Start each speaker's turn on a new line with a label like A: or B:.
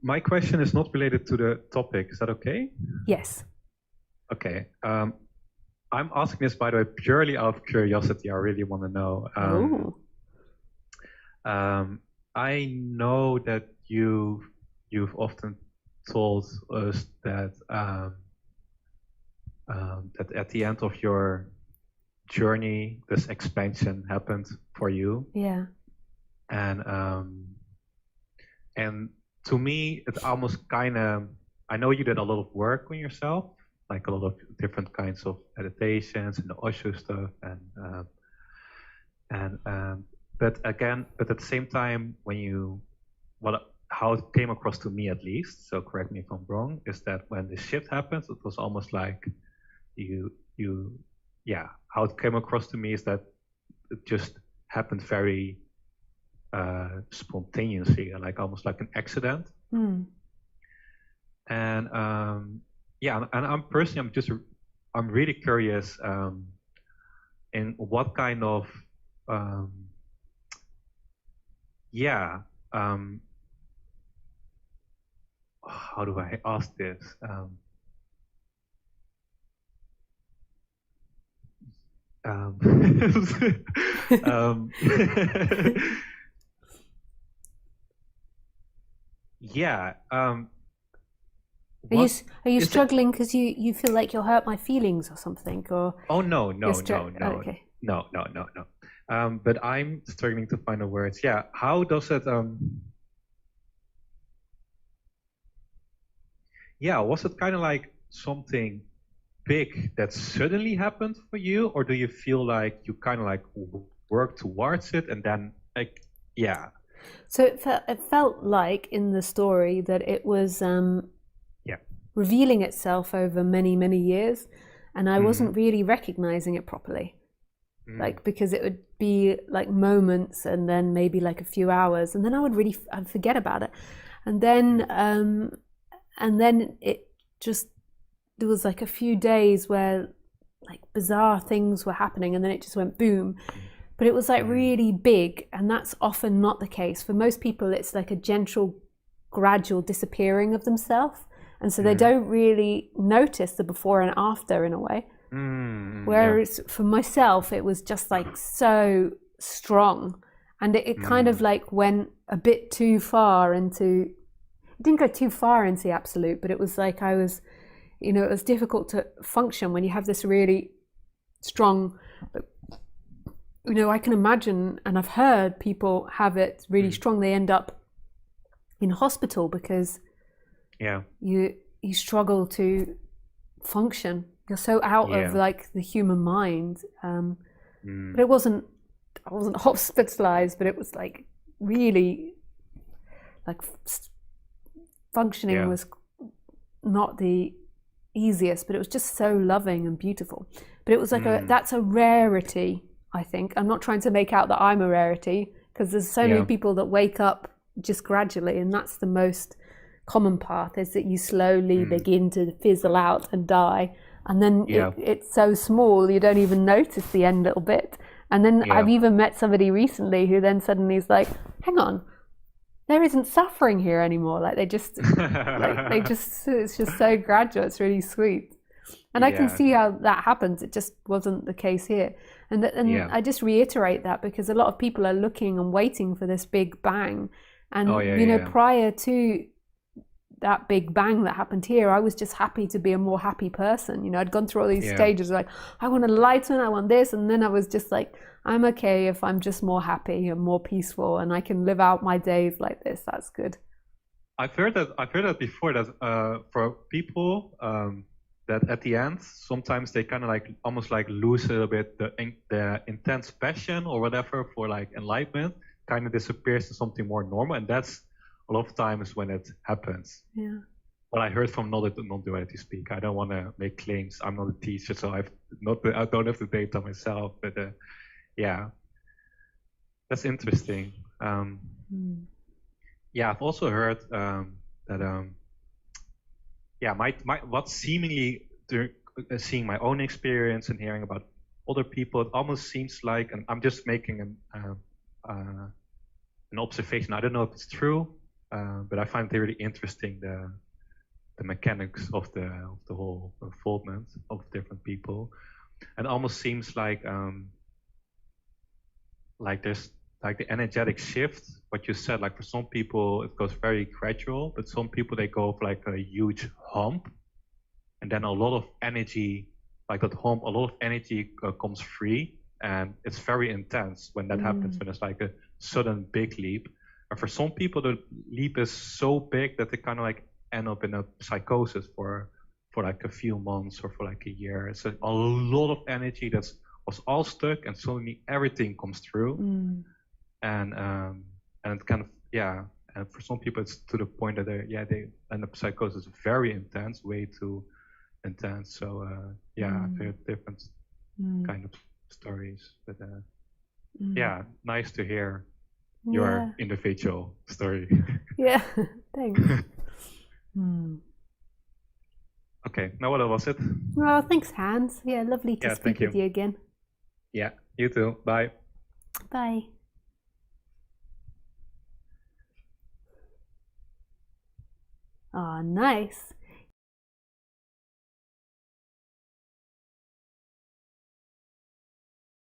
A: my question is not related to the topic. Is that okay?
B: Yes.
A: Okay. I'm asking this, by the way, purely out of curiosity. I really want to know. I know that you've often told us that that at the end of your journey, this expansion happened for you.
B: Yeah.
A: And to me, it almost kind of, I know you did a lot of work on yourself, like a lot of different kinds of meditations and the Osho stuff, but at the same time, how it came across to me at least, so correct me if I'm wrong, is that when the shift happened, it was almost like how it came across to me is that it just happened very spontaneously, like almost like an accident. And I'm personally, I'm really curious in what kind of how do I ask this? Yeah.
B: Are you struggling because you feel like you'll hurt my feelings or something? Or
A: no.
B: Okay.
A: No. But I'm struggling to find the words. Yeah. How does it? Was it kind of like something big that suddenly happened for you, or do you feel like you kind of like work towards it and then
B: So it felt like in the story that it was revealing itself over many, many years, and I wasn't really recognizing it properly. Like, because it would be like moments and then maybe like a few hours, and then I'd forget about it. And then it just, there was like a few days where like bizarre things were happening, and then it just went boom. But it was like really big, and that's often not the case. For most people, it's like a gentle, gradual disappearing of themselves. And so they don't really notice the before and after in a way. Whereas for myself, it was just like so strong. And it kind of like went a bit too far into, it didn't go too far into the absolute, but it was like it was difficult to function when you have this really strong, I can imagine, and I've heard people have it really strong. They end up in hospital because you struggle to function. You're so out of like the human mind. But I wasn't hospitalized, but it was like really like functioning was not the easiest, but it was just so loving and beautiful. But it was like that's a rarity, I think. I'm not trying to make out that I'm a rarity, because there's so many people that wake up just gradually, and that's the most common path, is that you slowly begin to fizzle out and die, and then it's so small you don't even notice the end little bit. And then I've even met somebody recently who then suddenly is like, hang on, there isn't suffering here anymore. Like it's just so gradual. It's really sweet. And I can see how that happens. It just wasn't the case here. And I just reiterate that because a lot of people are looking and waiting for this big bang. And, prior to that big bang that happened here, I was just happy to be a more happy person. I'd gone through all these stages like, I want enlightenment, I want this. And then I was just like, I'm okay if I'm just more happy and more peaceful, and I can live out my days like this. That's good.
A: I've heard that before, that for people, that at the end, sometimes they kind of like almost like lose a little bit the intense passion or whatever for like enlightenment, kind of disappears to something more normal, and that's a lot of times when it happens.
B: Yeah.
A: Well, I heard from non-duality speak. I don't want to make claims. I'm not a teacher, so I don't have the data myself. But that's interesting. I've also heard that what seemingly seeing my own experience and hearing about other people, it almost seems like, and I'm just making an observation. I don't know if it's true, but I find it really interesting the mechanics of the whole unfoldment of different people. And almost seems like there's like the energetic shift. What you said, like for some people it goes very gradual, but some people they go for like a huge hump, and then a lot of energy, like that hump, a lot of energy comes free, and it's very intense when that happens. When it's like a sudden big leap. And for some people, the leap is so big that they kind of like end up in a psychosis for like a few months or for like a year. It's a lot of energy that's was all stuck, and suddenly everything comes through. And it kind of and for some people it's to the point that they end up psychosis, very intense, way too intense. So I've heard different kind of stories, but nice to hear your individual story.
B: Yeah, thanks.
A: Okay, now what was it?
B: Well, thanks, Hans. Yeah, lovely to speak with you again.
A: Yeah, you too. Bye.
B: Bye. Oh, nice.